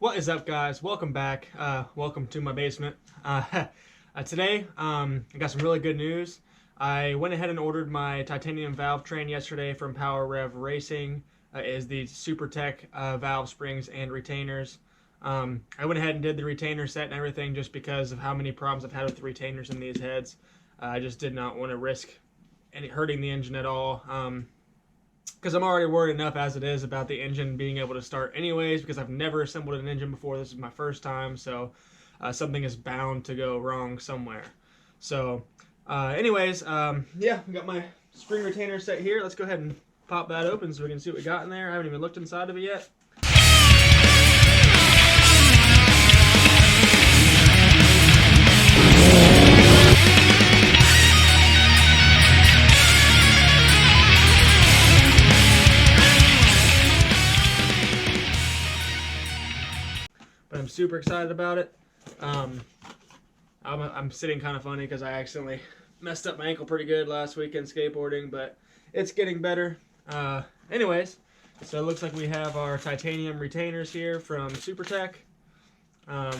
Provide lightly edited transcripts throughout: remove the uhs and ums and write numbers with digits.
What is up, guys? Welcome back. Welcome to my basement. Today, I got some really good news. I went ahead and ordered my titanium valve train yesterday from Power Rev Racing. It is the Super Tech valve springs and retainers. I went ahead and did the retainer set and everything just because of how many problems I've had with the retainers in these heads. I just did not want to risk hurting the engine at all. Because I'm already worried enough as it is about the engine being able to start anyways, because I've never assembled an engine before. This is my first time, so something is bound to go wrong somewhere. So yeah, we got my spring retainer set here. Let's go ahead and pop that open so we can see what we got in there. I haven't even looked inside of it yet. But I'm super excited about it. I'm sitting kind of funny because I accidentally messed up my ankle pretty good last weekend skateboarding, but it's getting better. Anyways, so it looks like we have our titanium retainers here from Super Tech.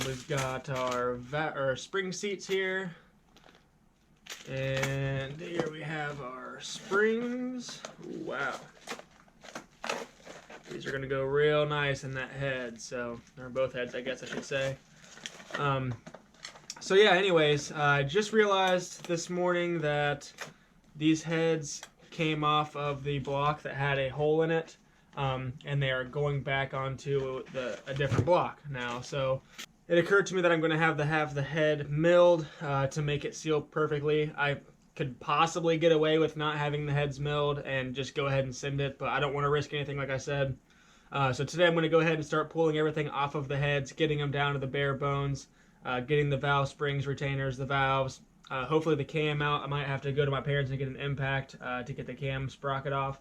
We've got our spring seats here, and here we have our springs. Wow. These are going to go real nice in that head, or both heads, I guess I should say. So yeah, anyways, I just realized this morning that these heads came off of the block that had a hole in it, and they are going back onto a different block now. So it occurred to me that I'm going to have the head milled to make it seal perfectly. I could possibly get away with not having the heads milled and just go ahead and send it, but I don't want to risk anything, like I said. So today I'm going to go ahead and start pulling everything off of the heads, getting them down to the bare bones, getting the valve springs, retainers, the valves, hopefully the cam out. I might have to go to my parents and get an impact to get the cam sprocket off.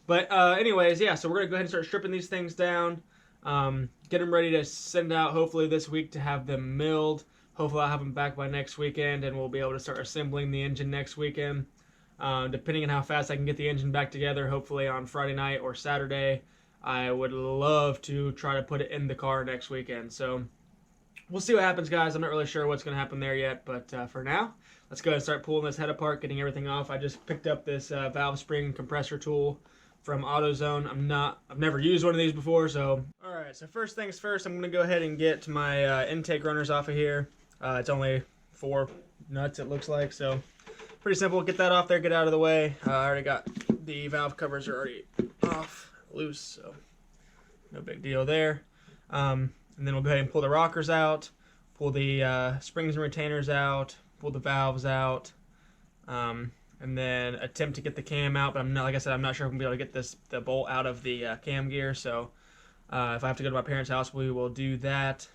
But anyways, yeah, so we're going to go ahead and start stripping these things down, get them ready to send out hopefully this week to have them milled. Hopefully I'll have them back by next weekend, and we'll be able to start assembling the engine next weekend. Depending on how fast I can get the engine back together, hopefully on Friday night or Saturday. I would love to try to put it in the car next weekend. So we'll see what happens, guys. I'm not really sure what's going to happen there yet, but for now, let's go ahead and start pulling this head apart, getting everything off. I just picked up this valve spring compressor tool from AutoZone. I've never used one of these before, so. All right, so first things first, I'm going to go ahead and get my intake runners off of here. It's only 4 nuts, it looks like, so pretty simple. Get that off there, get out of the way. I already got the valve covers are already off, loose, so no big deal there. And then we'll go ahead and pull the rockers out, pull the springs and retainers out, pull the valves out, and then attempt to get the cam out. But like I said, I'm not sure if I'm going to be able to get the bolt out of the cam gear. So if I have to go to my parents' house, we will do that.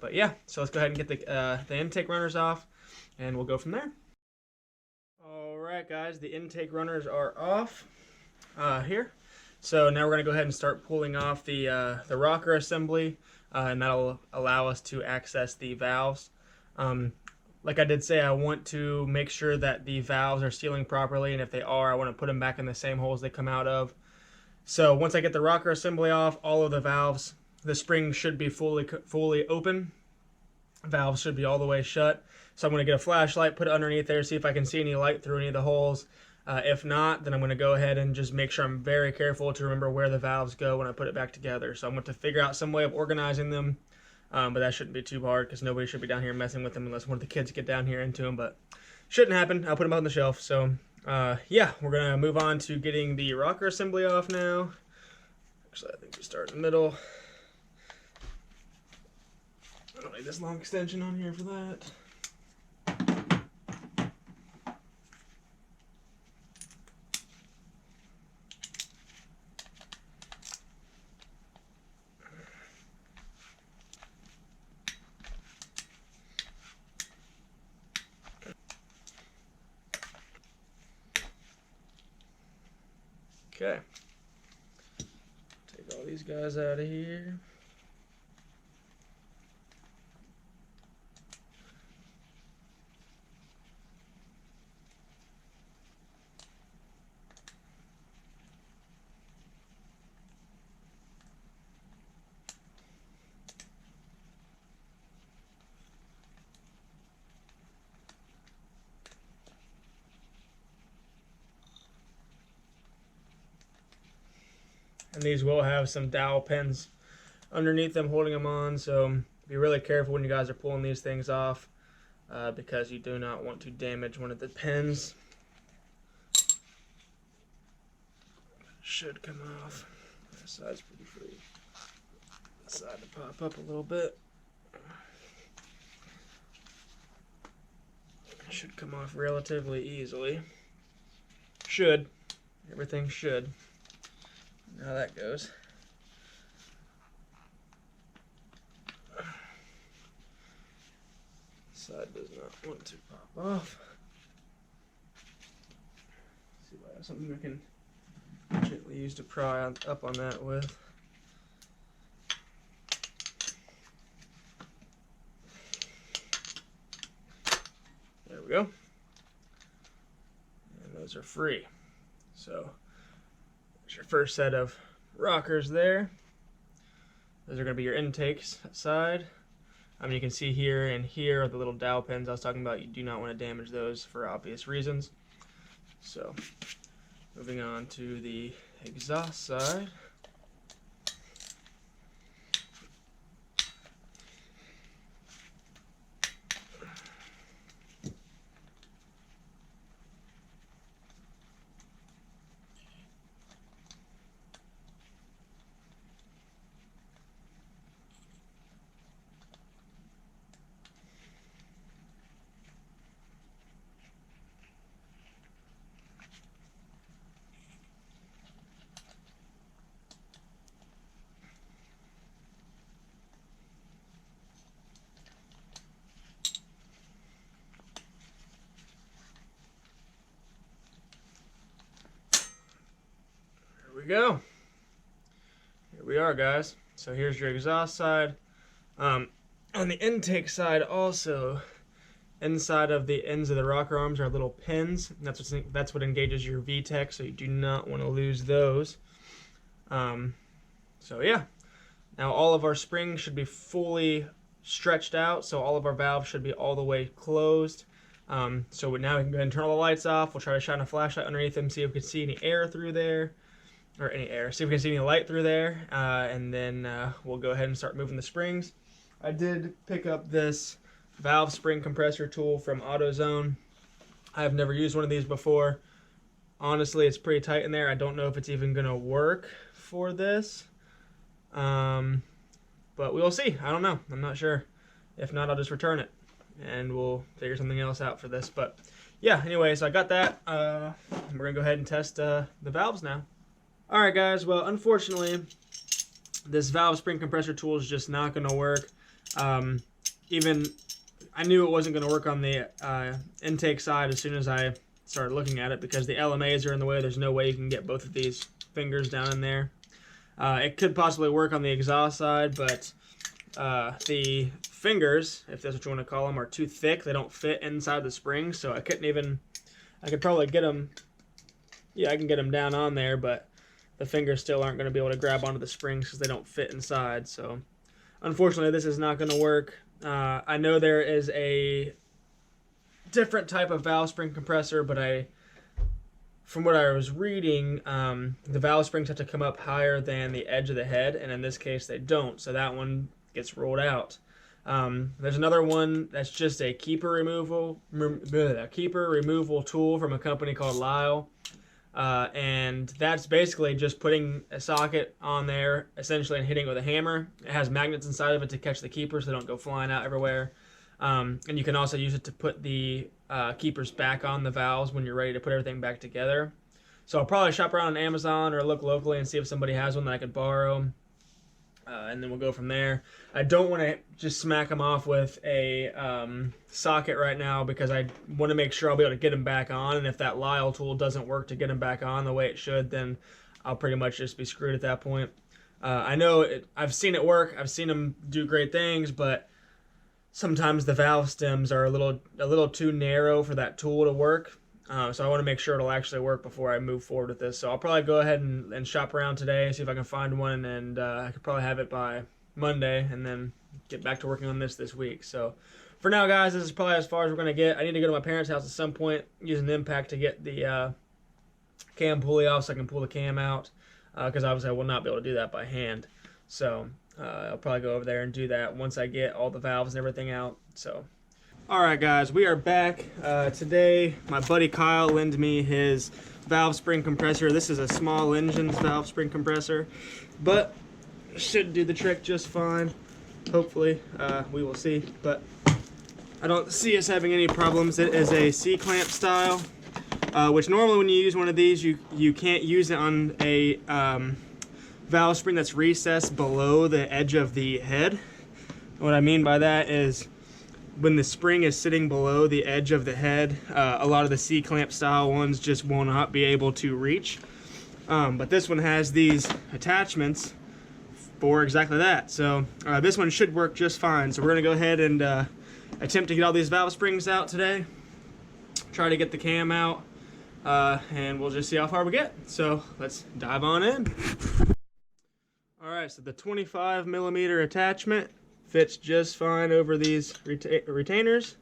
But yeah, so let's go ahead and get the intake runners off, and we'll go from there. All right, guys, the intake runners are off here. So now we're going to go ahead and start pulling off the rocker assembly, and that'll allow us to access the valves. Like I did say, I want to make sure that the valves are sealing properly, and if they are, I want to put them back in the same holes they come out of. So once I get the rocker assembly off, all of the valves, the springs should be fully open. Valves should be all the way shut. So I'm going to get a flashlight, put it underneath there, see if I can see any light through any of the holes. If not, then I'm going to go ahead and just make sure I'm very careful to remember where the valves go when I put it back together. So I'm going to figure out some way of organizing them, but that shouldn't be too hard because nobody should be down here messing with them unless one of the kids get down here into them, but shouldn't happen. I'll put them on the shelf. So yeah, we're going to move on to getting the rocker assembly off now. Actually, I think we start in the middle. I don't need this long extension on here for that. Okay. Take all these guys out of here. and these will have some dowel pins underneath them holding them on, so be really careful when you guys are pulling these things off, because you do not want to damage one of the pins. Should come off. This side's pretty free. This side to pop up a little bit. Should come off relatively easily. Should. Everything should. How that goes. Side does not want to pop off. Let's see if I have something I can gently use to pry up on that with. There we go. And those are free. So there's your first set of rockers there. Those are going to be your intakes side. You can see here and here are the little dowel pins I was talking about. You do not want to damage those for obvious reasons. So moving on to the exhaust side. Here we go. Here we are, guys. So here's your exhaust side. On the intake side also, inside of the ends of the rocker arms are little pins. That's what engages your VTEC, so you do not want to lose those. So yeah. Now all of our springs should be fully stretched out, so all of our valves should be all the way closed. So now we can go ahead and turn all the lights off. We'll try to shine a flashlight underneath them, see if we can see any air through there. Or any air. See if we can see any light through there, and then we'll go ahead and start moving the springs. I did pick up this valve spring compressor tool from AutoZone. I've never used one of these before. Honestly, it's pretty tight in there. I don't know if it's even going to work for this, but we'll see. I don't know. I'm not sure. If not, I'll just return it, and we'll figure something else out for this. But yeah, anyway, so I got that. We're going to go ahead and test the valves now. Alright guys, well unfortunately this valve spring compressor tool is just not going to work. Even I knew it wasn't going to work on the intake side as soon as I started looking at it, because the LMAs are in the way. There's no way you can get both of these fingers down in there. It could possibly work on the exhaust side, but the fingers, if that's what you want to call them, are too thick. They don't fit inside the spring, so I could probably get them, yeah, I can get them down on there, but the fingers still aren't going to be able to grab onto the springs because they don't fit inside. So unfortunately this is not going to work. I know there is a different type of valve spring compressor, but from what I was reading, the valve springs have to come up higher than the edge of the head, and in this case they don't, so that one gets ruled out. There's another one that's just a keeper removal tool from a company called Lyle. And that's basically just putting a socket on there essentially and hitting it with a hammer. It has magnets inside of it to catch the keepers so they don't go flying out everywhere. And you can also use it to put the keepers back on the valves when you're ready to put everything back together. So I'll probably shop around on Amazon or look locally and see if somebody has one that I could borrow. And then we'll go from there. I don't want to just smack them off with a socket right now, because I want to make sure I'll be able to get them back on. And if that Lyle tool doesn't work to get them back on the way it should, then I'll pretty much just be screwed at that point. I know I've seen it work. I've seen them do great things, but sometimes the valve stems are a little too narrow for that tool to work. So I want to make sure it'll actually work before I move forward with this. So I'll probably go ahead and shop around today, see if I can find one, and I could probably have it by Monday, and then get back to working on this week. So for now, guys, this is probably as far as we're going to get. I need to go to my parents' house at some point, use an impact to get the cam pulley off so I can pull the cam out. because obviously I will not be able to do that by hand. So I'll probably go over there and do that once I get all the valves and everything out. So, all right, guys, we are back. Today, my buddy Kyle lent me his valve spring compressor. This is a small engine's valve spring compressor, but should do the trick just fine. Hopefully, we will see, but I don't see us having any problems. It is a C-clamp style, which normally when you use one of these, you can't use it on a valve spring that's recessed below the edge of the head. What I mean by that is when the spring is sitting below the edge of the head, a lot of the C-clamp style ones just will not be able to reach. But this one has these attachments for exactly that. So this one should work just fine. So we're gonna go ahead and attempt to get all these valve springs out today. Try to get the cam out, and we'll just see how far we get. So let's dive on in. All right, so the 25mm attachment fits just fine over these retainers.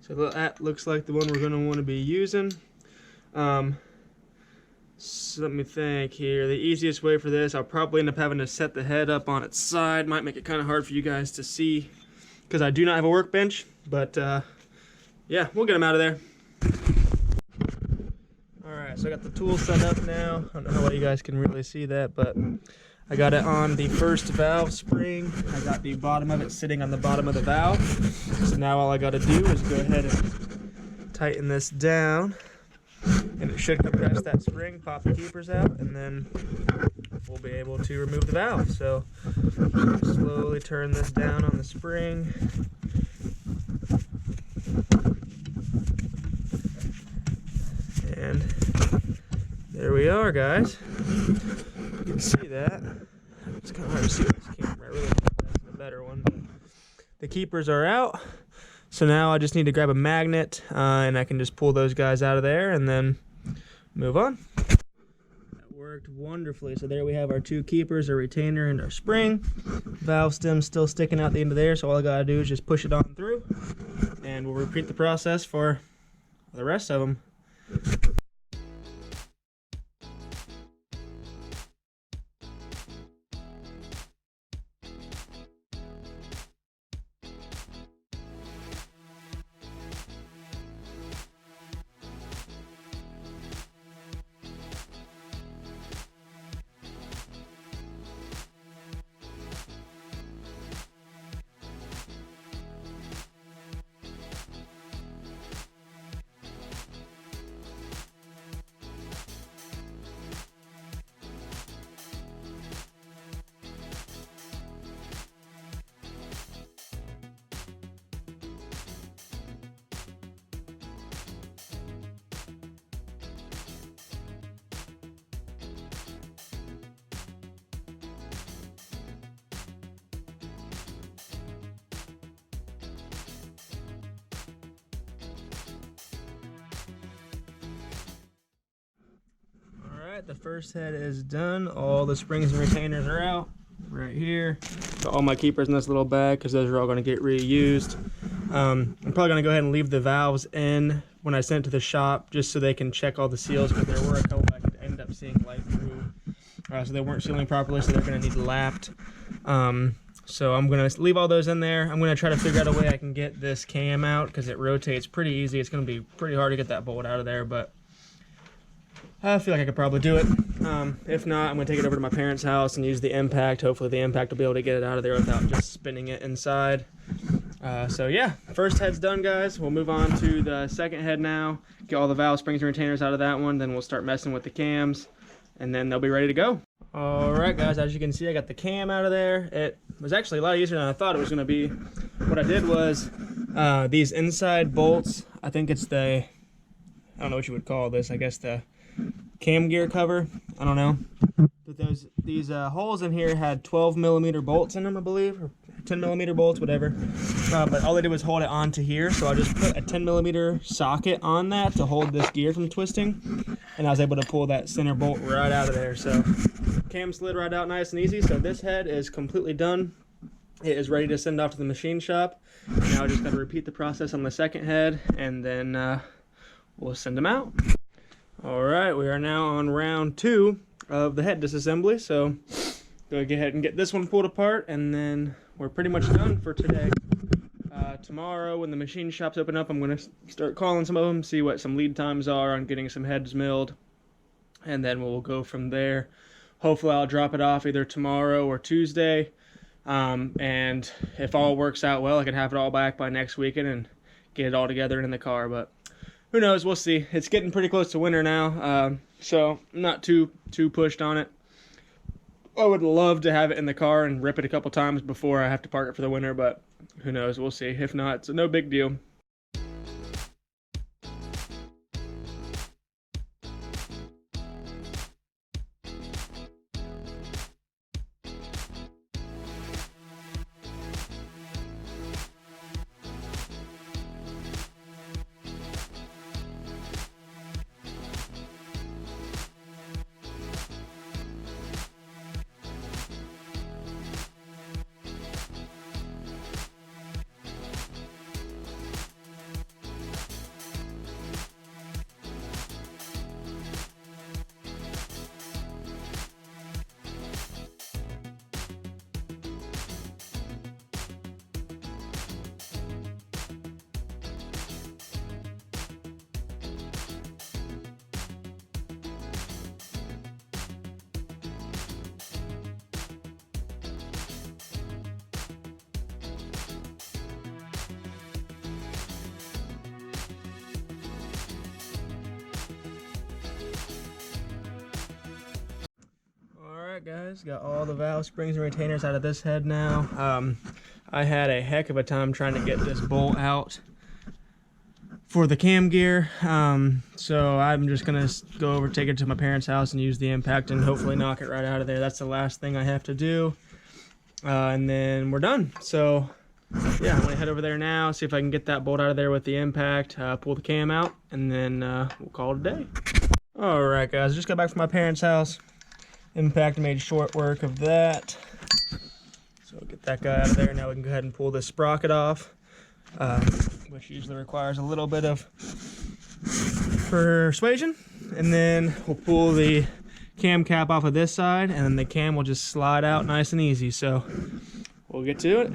So that looks like the one we're gonna wanna be using. So let me think here. The easiest way for this, I'll probably end up having to set the head up on its side. Might make it kind of hard for you guys to see because I do not have a workbench, but yeah, we'll get them out of there. All right, so I got the tool set up now. I don't know how well you guys can really see that, but I got it on the first valve spring. I got the bottom of it sitting on the bottom of the valve. So now all I got to do is go ahead and tighten this down. And it should compress that spring, pop the keepers out, and then we'll be able to remove the valve. So slowly turn this down on the spring. And there we are, guys. You can see that. It's kind of hard to see with this camera. I really think that's a better one. But the keepers are out. So now I just need to grab a magnet and I can just pull those guys out of there and then move on. That worked wonderfully. So there we have our two keepers, our retainer and our spring. Valve stem's still sticking out the end of there, so all I gotta do is just push it on through and we'll repeat the process for the rest of them. Alright, the first head is done. All the springs and retainers are out right here. Got all my keepers in this little bag because those are all going to get reused. I'm probably going to go ahead and leave the valves in when I send it to the shop just so they can check all the seals, because there were a couple I could end up seeing light through. So they weren't sealing properly, so they're going to need lapped. So I'm going to leave all those in there. I'm going to try to figure out a way I can get this cam out because it rotates pretty easy. It's going to be pretty hard to get that bolt out of there, but I feel like I could probably do it. If not, I'm going to take it over to my parents' house and use the impact. Hopefully the impact will be able to get it out of there without just spinning it inside. So yeah, first head's done, guys. We'll move on to the second head now. Get all the valve springs and retainers out of that one. Then we'll start messing with the cams, and then they'll be ready to go. Alright guys, as you can see, I got the cam out of there. It was actually a lot easier than I thought it was going to be. What I did was, these inside bolts, I think it's the, I don't know what you would call this, I guess the cam gear cover, I don't know. But these holes in here had 12mm bolts in them, I believe, or 10mm bolts, whatever. But all I did was hold it onto here, so I just put a 10mm socket on that to hold this gear from twisting, and I was able to pull that center bolt right out of there. So cam slid right out nice and easy. So this head is completely done. It is ready to send off to the machine shop. Now I just got to repeat the process on the second head, and then we'll send them out. All right, we are now on round 2. of the head disassembly. So go ahead and get this one pulled apart, and then we're pretty much done for today. Tomorrow when the machine shops open up, I'm going to start calling some of them, see what some lead times are on getting some heads milled, and then we'll go from there. Hopefully I'll drop it off either tomorrow or Tuesday, and if all works out well, I can have it all back by next weekend and get it all together in the car. But who knows, we'll see. It's getting pretty close to winter now, so I'm not too pushed on it. I would love to have it in the car and rip it a couple times before I have to park it for the winter, but who knows, we'll see. If not, it's no big deal. Alright guys, got all the valve springs and retainers out of this head now. I had a heck of a time trying to get this bolt out for the cam gear, so I'm just gonna go over, take it to my parents' house and use the impact and hopefully knock it right out of there. That's the last thing I have to do, and then we're done. So yeah, I'm gonna head over there now, see if I can get that bolt out of there with the impact, pull the cam out, and then we'll call it a day. Alright guys, just got back from my parents' house. Impact made short work of that. So get that guy out of there. Now we can go ahead and pull this sprocket off, which usually requires a little bit of persuasion. And then we'll pull the cam cap off of this side, and then the cam will just slide out nice and easy. So we'll get to it.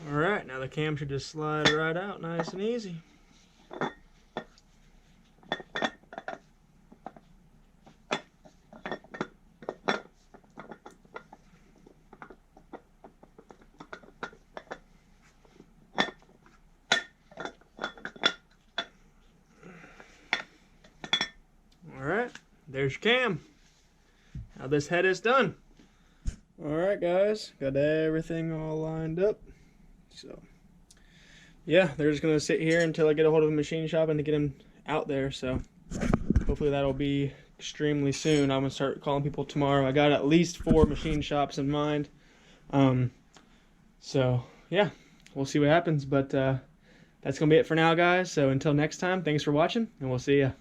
Alright, now the cam should just slide right out nice and easy. Alright, there's your cam. Now this head is done. Alright guys, got everything all lined up. So yeah, they're just gonna sit here until I get a hold of a machine shop and to get them out there. So hopefully that'll be extremely soon. I'm gonna start calling people tomorrow. I got at least 4 machine shops in mind. So yeah, we'll see what happens. But that's gonna be it for now, guys. So until next time, thanks for watching, and we'll see ya.